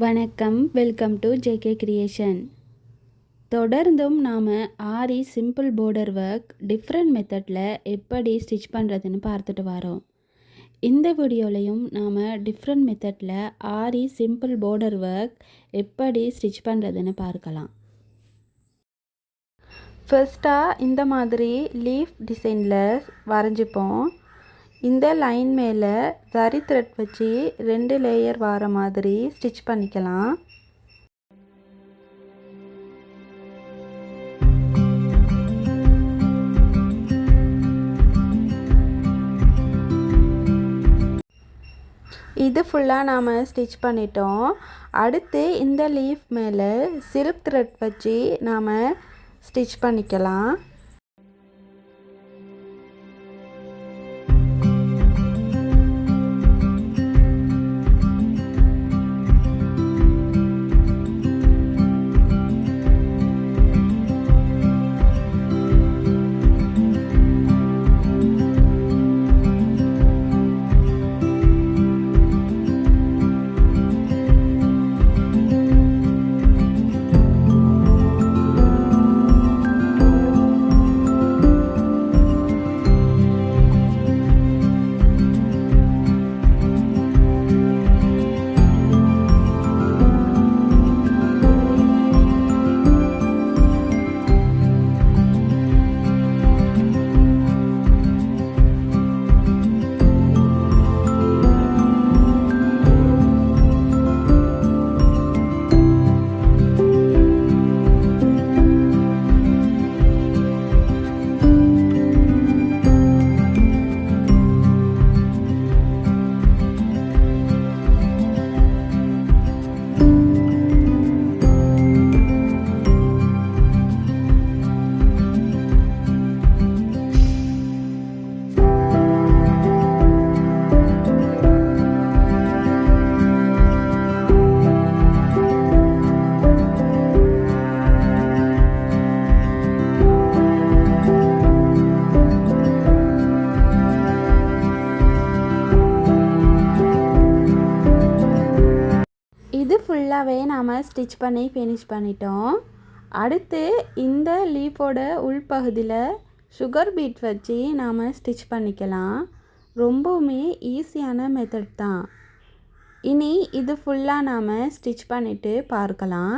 வணக்கம், welcome to JK creation. தொடர்ந்தும் நாம் ஆரி சிம்பிள் border ஒர்க் டிஃப்ரெண்ட் மெத்தடில் எப்படி ஸ்டிச் பண்ணுறதுன்னு பார்த்துட்டு வரோம். இந்த வீடியோலையும் நாம் டிஃப்ரெண்ட் மெத்தடில் ஆரி சிம்பிள் border ஒர்க் எப்படி ஸ்டிச் பண்ணுறதுன்னு பார்க்கலாம். ஃபர்ஸ்ட்டாக இந்த மாதிரி லீஃப் டிசைனில் வரைஞ்சிப்போம். இந்த லைன் மேலே ஜரி த்ரெட் வச்சு 2 லேயர் வர மாதிரி ஸ்டிச் பண்ணிக்கலாம். இது ஃபுல்லாக நாம் ஸ்டிச் பண்ணிட்டோம். அடுத்து இந்த லீஃப் மேலே சில்க் த்ரெட் வச்சு நாம் ஸ்டிச் பண்ணிக்கலாம். இது ஃபுல்லாகவே நாம் ஸ்டிச் பண்ணி ஃபினிஷ் பண்ணிட்டோம். அடுத்து இந்த லீஃபோட உள்பகுதியில் சுகர் பீட் வச்சு நாம் ஸ்டிச் பண்ணிக்கலாம். ரொம்பவுமே ஈஸியான மெத்தட் தான். இனி இது ஃபுல்லாக நாம் ஸ்டிச் பண்ணிவிட்டு பார்க்கலாம்.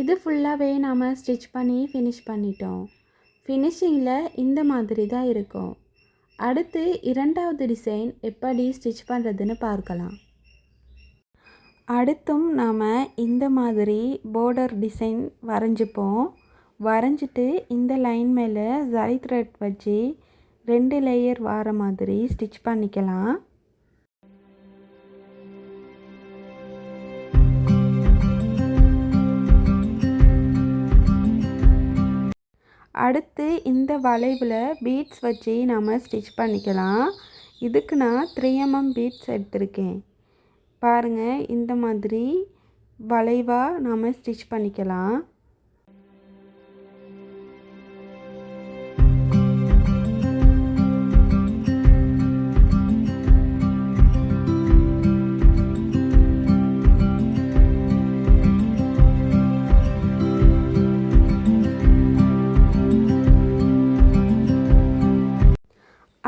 இது ஃபுல்லாகவே நாம் ஸ்டிச் பண்ணி ஃபினிஷ் பண்ணிட்டோம். ஃபினிஷிங்கில் இந்த மாதிரி தான் இருக்கும். அடுத்து இரண்டாவது டிசைன் எப்படி ஸ்டிச் பண்ணுறதுன்னு பார்க்கலாம். அடுத்தும் நாம் இந்த மாதிரி பார்டர் டிசைன் வரைஞ்சிப்போம். வரைஞ்சிட்டு இந்த லைன் மேலே ஜரி த்ரெட் வச்சு 2 லேயர் வர மாதிரி ஸ்டிச் பண்ணிக்கலாம். அடுத்து இந்த வளைவில் பீட்ஸ் வச்சு நாம் ஸ்டிச் பண்ணிக்கலாம். இதுக்கு நான் 3mm பீட்ஸ் எடுத்திருக்கேன். பாருங்கள், இந்த மாதிரி வளைவாக நாம் ஸ்டிச் பண்ணிக்கலாம்.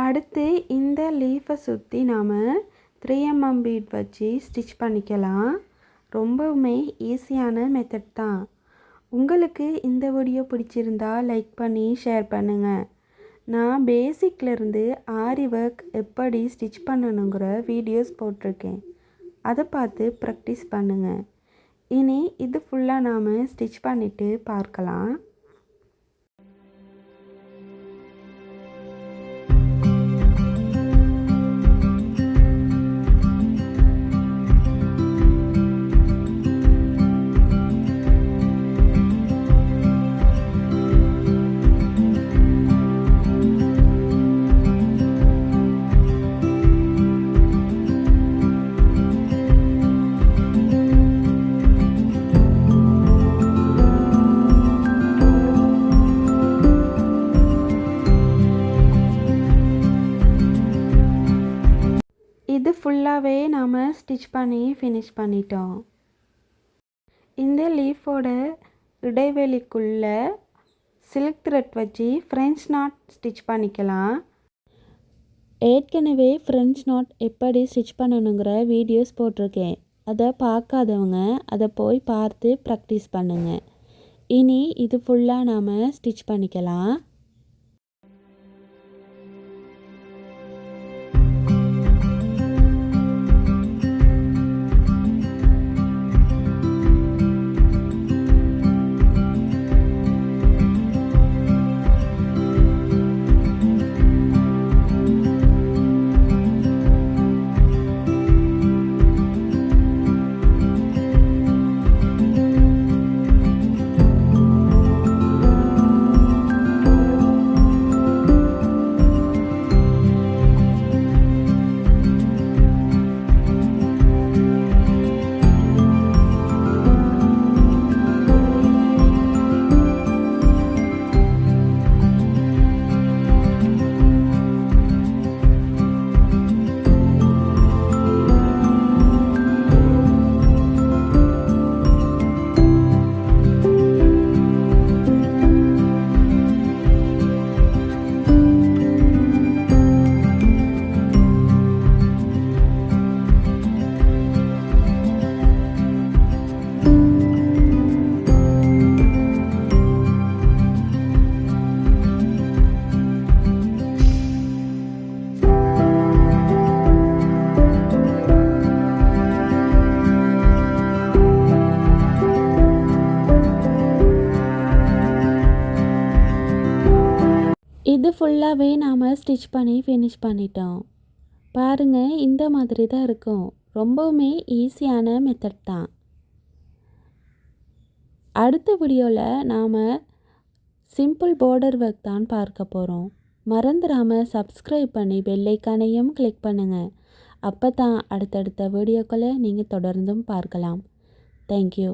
அடுத்து இந்த லீஃபை சுற்றி நாம் 3mm பீட் வச்சு ஸ்டிச் பண்ணிக்கலாம். ரொம்பவுமே ஈஸியான மெத்தட் தான். உங்களுக்கு இந்த வீடியோ பிடிச்சிருந்தா லைக் பண்ணி ஷேர் பண்ணுங்கள். நான் பேசிக்லேருந்து ஆரி ஒர்க் எப்படி ஸ்டிச் பண்ணணுங்கிற வீடியோஸ் போட்டிருக்கேன். அதை பார்த்து ப்ராக்டிஸ் பண்ணுங்கள். இனி இது ஃபுல்லாக நாம் ஸ்டிச் பண்ணிவிட்டு பார்க்கலாம். இது ஃபுல்லாகவே நாம் ஸ்டிச் பண்ணி ஃபினிஷ் பண்ணிட்டோம். இந்த லீஃபோட இடைவெளிக்குள்ள சில்க் த்ரெட் வச்சு ஃப்ரெஞ்ச் நாட் ஸ்டிச் பண்ணிக்கலாம். ஏற்கனவே ஃப்ரெஞ்ச் நாட் எப்படி ஸ்டிச் பண்ணணுங்கிற வீடியோஸ் போட்டிருக்கேன். அதை பார்க்காதவங்க அதை போய் பார்த்து ப்ராக்டிஸ் பண்ணுங்கள். இனி இது ஃபுல்லாக நாம் ஸ்டிச் பண்ணிக்கலாம். இது ஃபுல்லாகவே நாம் ஸ்டிச் பண்ணி ஃபினிஷ் பண்ணிட்டோம். பாருங்கள், இந்த மாதிரி தான் இருக்கும். ரொம்பவுமே ஈஸியான மெத்தட் தான். அடுத்த வீடியோவில் நாம் சிம்பிள் பார்டர் ஒர்க் தான் பார்க்க போகிறோம். மறந்துடாமல் சப்ஸ்கிரைப் பண்ணி பெல் ஐகானையும் கிளிக் பண்ணுங்கள். அப்போ தான் அடுத்தடுத்த வீடியோக்களை நீங்கள் தொடர்ந்தும் பார்க்கலாம். தேங்க்யூ.